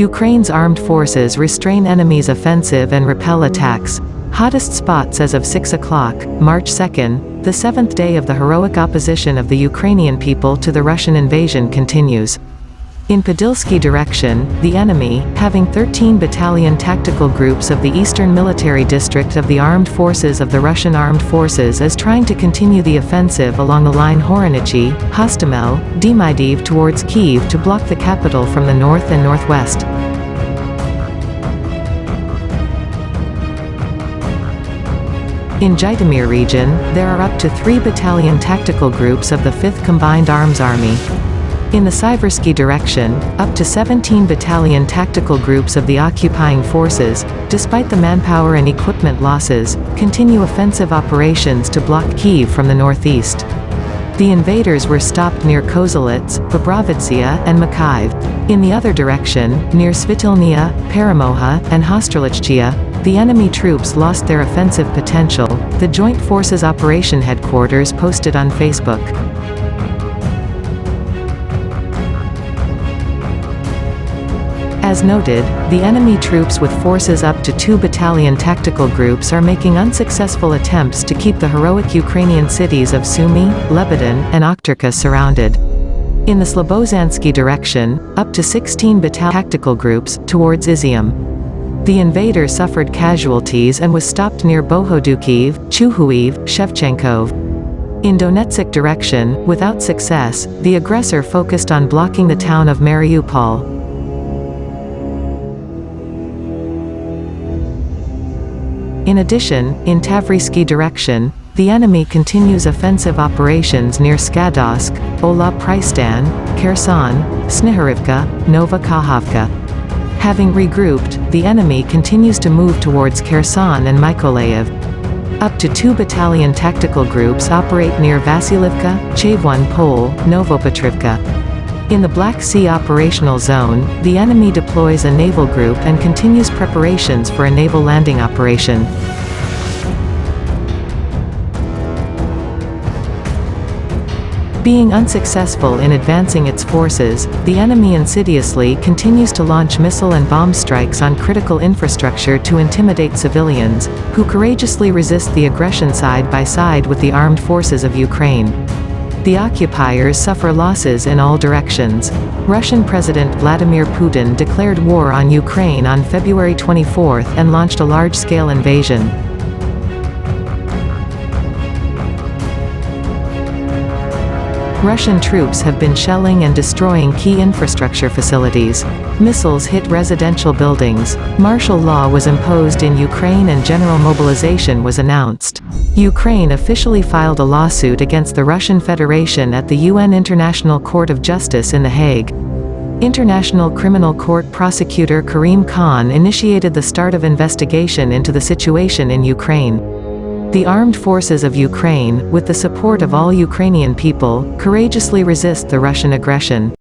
Ukraine's armed forces restrain enemies' offensive and repel attacks. Hottest spots as of 6 o'clock, March 2, the seventh day of the heroic opposition of the Ukrainian people to the Russian invasion continues. In Podilsky direction, the enemy, having 13 battalion tactical groups of the Eastern Military District of the Armed Forces of the Russian Armed Forces, is trying to continue the offensive along the line Horenychy, Hostomel, Demydiv towards Kyiv to block the capital from the north and northwest. In Zhytomyr region, there are up to 3 battalion tactical groups of the 5th Combined Arms Army. In the Siversky direction, up to 17 battalion tactical groups of the occupying forces, despite the manpower and equipment losses, continue offensive operations to block Kyiv from the northeast. The invaders were stopped near Kozhelets, Bobrovitsia, and Kyiv. In the other direction, near Svitylnya, Peremogha, and Hostrolichchia, the enemy troops lost their offensive potential, the Joint Forces Operation Headquarters posted on Facebook. As noted, the enemy troops with forces up to 2 battalion tactical groups are making unsuccessful attempts to keep the heroic Ukrainian cities of Sumy, Lebedin, and Okhturka surrounded. In the Slobozansky direction, up to 16 battalion tactical groups, towards Izium. The invader suffered casualties and was stopped near Bohodukhiv, Chuhuiv, Shevchenkov. In Donetsk direction, without success, the aggressor focused on blocking the town of Mariupol. In addition, in Tavrisky direction, the enemy continues offensive operations near Skadovsk, Ola Pristan, Kherson, Snihorivka, Nova Kakhovka. Having regrouped, the enemy continues to move towards Kherson and Mykolaiv. Up to 2 battalion tactical groups operate near Vasilivka, Chevon Pol, Novopetrivka. In the Black Sea operational zone, the enemy deploys a naval group and continues preparations for a naval landing operation. Being unsuccessful in advancing its forces, the enemy insidiously continues to launch missile and bomb strikes on critical infrastructure to intimidate civilians, who courageously resist the aggression side by side with the armed forces of Ukraine. The occupiers suffer losses in all directions. Russian President Vladimir Putin declared war on Ukraine on February 24 and launched a large-scale invasion. Russian troops have been shelling and destroying key infrastructure facilities. Missiles hit residential buildings. Martial law was imposed in Ukraine and general mobilization was announced. Ukraine officially filed a lawsuit against the Russian Federation at the UN International Court of Justice in The Hague. International Criminal Court prosecutor Karim Khan initiated the start of investigation into the situation in Ukraine. The armed forces of Ukraine, with the support of all Ukrainian people, courageously resist the Russian aggression.